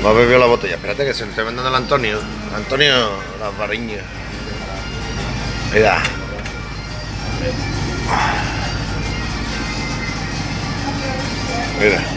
No ha bebido la botella. Espérate que se lo estoy vendiendo al Antonio. Antonio, las variñas. Mira. Mira.